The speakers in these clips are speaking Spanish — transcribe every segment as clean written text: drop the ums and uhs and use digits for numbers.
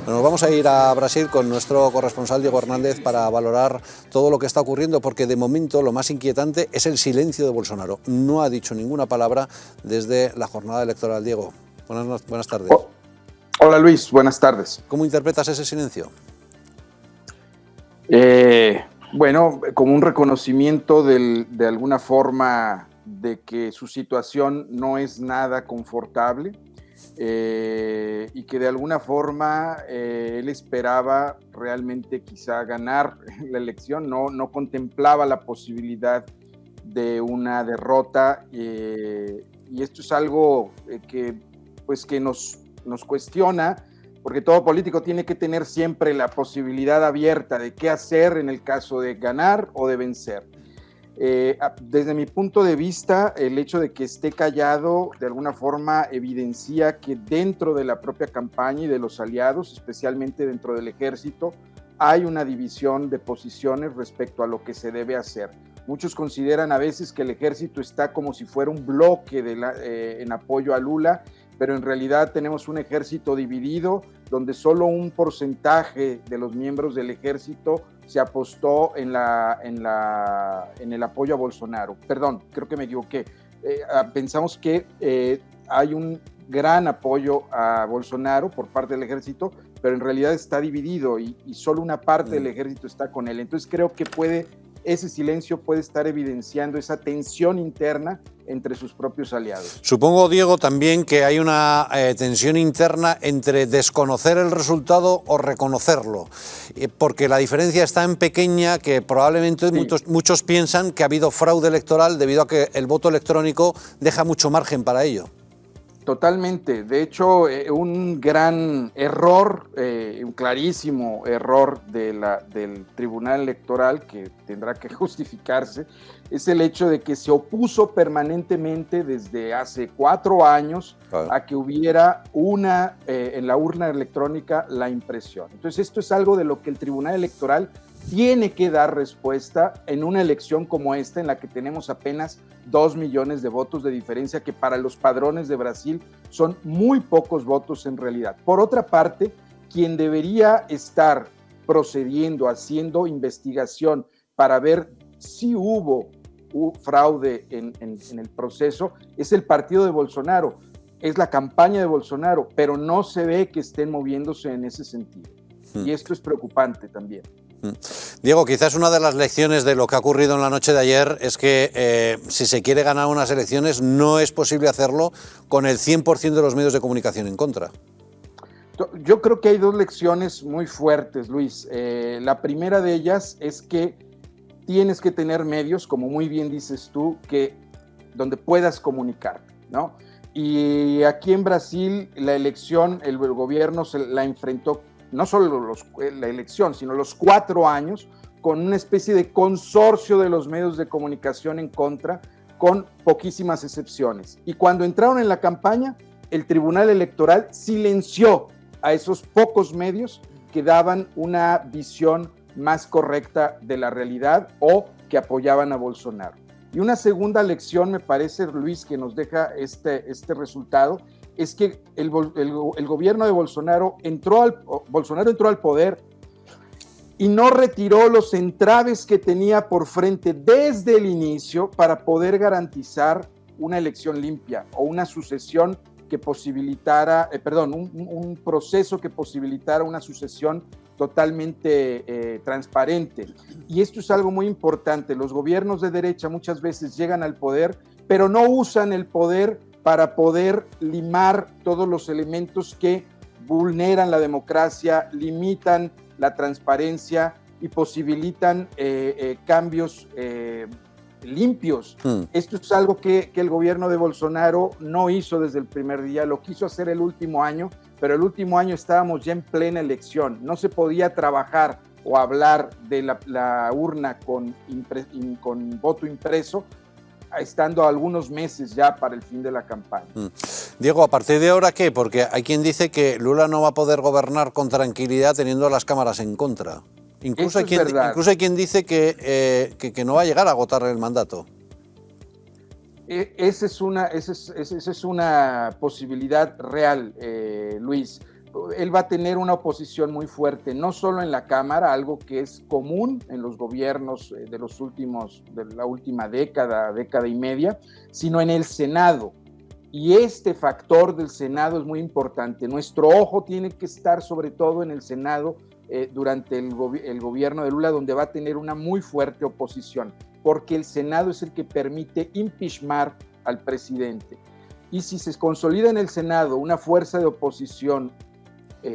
Nos vamos a ir a Brasil con nuestro corresponsal Diego Hernández para valorar todo lo que está ocurriendo, porque de momento lo más inquietante es el silencio de Bolsonaro. No ha dicho ninguna palabra desde la jornada electoral. Diego, buenas tardes. Hola Luis, buenas tardes. ¿Cómo interpretas ese silencio? Bueno, como un reconocimiento de alguna forma de que su situación no es nada confortable y que de alguna forma él esperaba realmente quizá ganar la elección, no contemplaba la posibilidad de una derrota y esto es algo que nos cuestiona, porque todo político tiene que tener siempre la posibilidad abierta de qué hacer en el caso de ganar o de vencer. Desde mi punto de vista, el hecho de que esté callado de alguna forma evidencia que dentro de la propia campaña y de los aliados, especialmente dentro del ejército, hay una división de posiciones respecto a lo que se debe hacer. Muchos consideran a veces que el ejército está como si fuera un bloque en apoyo a Lula, pero en realidad tenemos un ejército dividido donde solo un porcentaje de los miembros del ejército se apostó en el apoyo a Bolsonaro. Perdón, creo que me equivoqué. Pensamos que hay un gran apoyo a Bolsonaro por parte del ejército, pero en realidad está dividido y solo una parte del ejército está con él. Entonces creo que ese silencio puede estar evidenciando esa tensión interna entre sus propios aliados. Supongo, Diego, también que hay una tensión interna entre desconocer el resultado o reconocerlo, porque la diferencia es tan pequeña que probablemente muchos piensan que ha habido fraude electoral debido a que el voto electrónico deja mucho margen para ello. Totalmente. De hecho, un gran error, un clarísimo error del Tribunal Electoral, que tendrá que justificarse, es el hecho de que se opuso permanentemente desde hace 4 años a que hubiera en la urna electrónica la impresión. Entonces, esto es algo de lo que el Tribunal Electoral tiene que dar respuesta en una elección como esta, en la que tenemos apenas 2 millones de votos de diferencia, que para los padrones de Brasil son muy pocos votos en realidad. Por otra parte, quien debería estar procediendo, haciendo investigación para ver si hubo fraude en el proceso, es el partido de Bolsonaro, es la campaña de Bolsonaro, pero no se ve que estén moviéndose en ese sentido. Y esto es preocupante también. Diego, quizás una de las lecciones de lo que ha ocurrido en la noche de ayer es que si se quiere ganar unas elecciones no es posible hacerlo con el 100% de los medios de comunicación en contra. Yo creo que hay 2 lecciones muy fuertes, Luis. La primera de ellas es que tienes que tener medios, como muy bien dices tú, donde puedas comunicar, ¿no? Y aquí en Brasil la elección, el gobierno se la enfrentó no solo la elección, sino los 4 años, con una especie de consorcio de los medios de comunicación en contra, con poquísimas excepciones. Y cuando entraron en la campaña, el Tribunal Electoral silenció a esos pocos medios que daban una visión más correcta de la realidad o que apoyaban a Bolsonaro. Y una segunda lección, me parece, Luis, que nos deja este resultado, es que el gobierno de Bolsonaro entró al poder y no retiró los entraves que tenía por frente desde el inicio para poder garantizar una elección limpia o una sucesión que posibilitara, un proceso que posibilitara una sucesión totalmente transparente. Y esto es algo muy importante. Los gobiernos de derecha muchas veces llegan al poder, pero no usan el poder para poder limar todos los elementos que vulneran la democracia, limitan la transparencia y posibilitan cambios limpios. Esto es algo que el gobierno de Bolsonaro no hizo desde el primer día, lo quiso hacer el último año, pero el último año estábamos ya en plena elección, no se podía trabajar o hablar de la urna con voto impreso, estando algunos meses ya para el fin de la campaña. Diego, ¿a partir de ahora qué? Porque hay quien dice que Lula no va a poder gobernar con tranquilidad teniendo las cámaras en contra. Incluso hay quien dice que no va a llegar a agotar el mandato. Esa es una posibilidad real, Luis, él va a tener una oposición muy fuerte, no solo en la Cámara, algo que es común en los gobiernos de la última década y media, sino en el Senado. Y este factor del Senado es muy importante. Nuestro ojo tiene que estar sobre todo en el Senado durante el gobierno de Lula, donde va a tener una muy fuerte oposición, porque el Senado es el que permite impeachment al presidente. Y si se consolida en el Senado una fuerza de oposición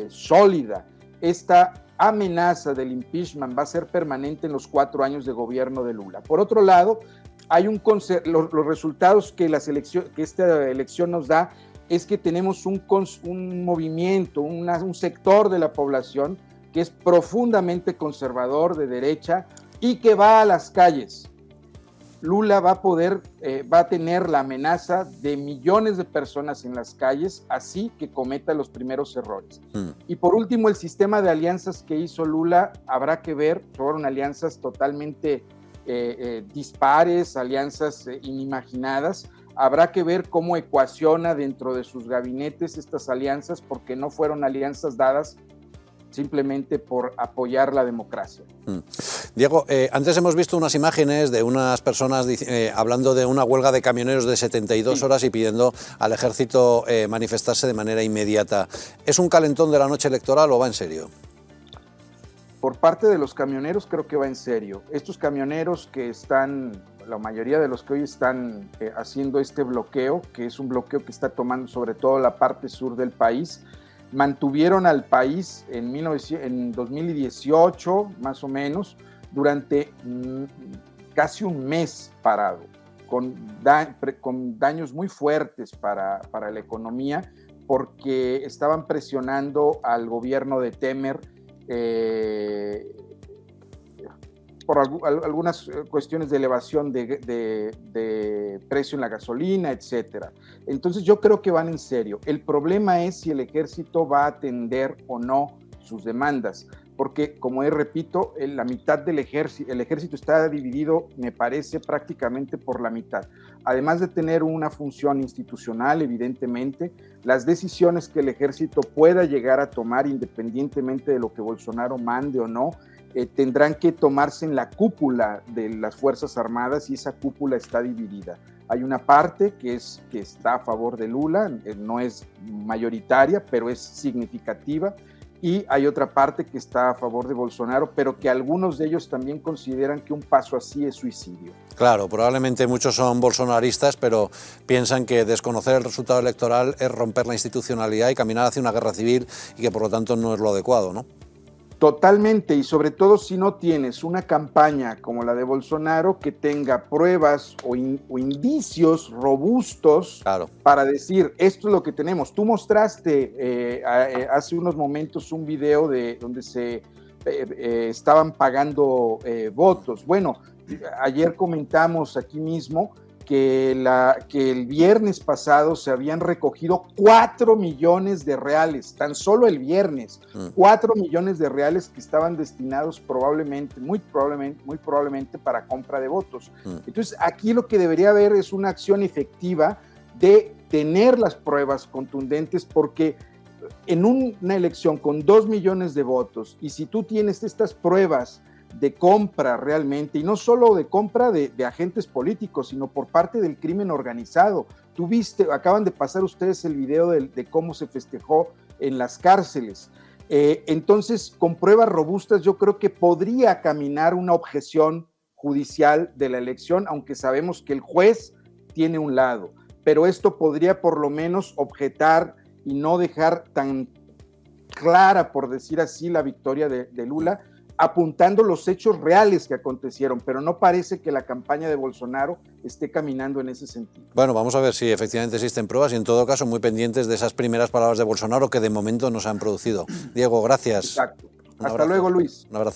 sólida, esta amenaza del impeachment va a ser permanente en los 4 años de gobierno de Lula. Por otro lado, hay los resultados que esta elección nos da es que tenemos un movimiento, un sector de la población que es profundamente conservador, de derecha, y que va a las calles. Lula va a tener la amenaza de millones de personas en las calles, así que cometa los primeros errores. Y por último, el sistema de alianzas que hizo Lula, habrá que ver, fueron alianzas totalmente dispares, alianzas inimaginadas. Habrá que ver cómo ecuaciona dentro de sus gabinetes estas alianzas, porque no fueron alianzas dadas simplemente por apoyar la democracia. Diego, antes hemos visto unas imágenes de unas personas hablando de una huelga de camioneros de 72 horas y pidiendo al ejército manifestarse de manera inmediata. ¿Es un calentón de la noche electoral o va en serio? Por parte de los camioneros creo que va en serio. Estos camioneros la mayoría de los que hoy están haciendo este bloqueo, que es un bloqueo que está tomando sobre todo la parte sur del país, mantuvieron al país en 2018, más o menos, durante casi un mes parado, con daños muy fuertes para la economía, porque estaban presionando al gobierno de Temer por algunas cuestiones de elevación de precio en la gasolina, etcétera. Entonces yo creo que van en serio. El problema es si el ejército va a atender o no sus demandas, porque como repito, la mitad del ejército, el ejército está dividido, me parece, prácticamente por la mitad. Además de tener una función institucional, evidentemente, las decisiones que el ejército pueda llegar a tomar, independientemente de lo que Bolsonaro mande o no, tendrán que tomarse en la cúpula de las Fuerzas Armadas, y esa cúpula está dividida. Hay una parte que está a favor de Lula, no es mayoritaria, pero es significativa, y hay otra parte que está a favor de Bolsonaro, pero que algunos de ellos también consideran que un paso así es suicidio. Claro, probablemente muchos son bolsonaristas, pero piensan que desconocer el resultado electoral es romper la institucionalidad y caminar hacia una guerra civil, y que por lo tanto no es lo adecuado, ¿no? Totalmente, y sobre todo si no tienes una campaña como la de Bolsonaro que tenga pruebas o indicios robustos, claro, para decir, esto es lo que tenemos. Tú mostraste hace unos momentos un video donde se estaban pagando votos. Bueno, ayer comentamos aquí mismo que el viernes pasado se habían recogido 4 millones de reales, tan solo el viernes, 4 millones de reales que estaban destinados muy probablemente para compra de votos. Entonces, aquí lo que debería haber es una acción efectiva de tener las pruebas contundentes, porque en una elección con 2 millones de votos, y si tú tienes estas pruebas de compra realmente, y no solo de compra de agentes políticos, sino por parte del crimen organizado. Acaban de pasar ustedes el video de cómo se festejó en las cárceles. Entonces, con pruebas robustas, yo creo que podría caminar una objeción judicial de la elección, aunque sabemos que el juez tiene un lado, pero esto podría por lo menos objetar y no dejar tan clara, por decir así, la victoria de Lula, apuntando los hechos reales que acontecieron, pero no parece que la campaña de Bolsonaro esté caminando en ese sentido. Bueno, vamos a ver si efectivamente existen pruebas, y en todo caso muy pendientes de esas primeras palabras de Bolsonaro, que de momento no se han producido. Diego, gracias. Exacto. Hasta luego, Luis. Un abrazo.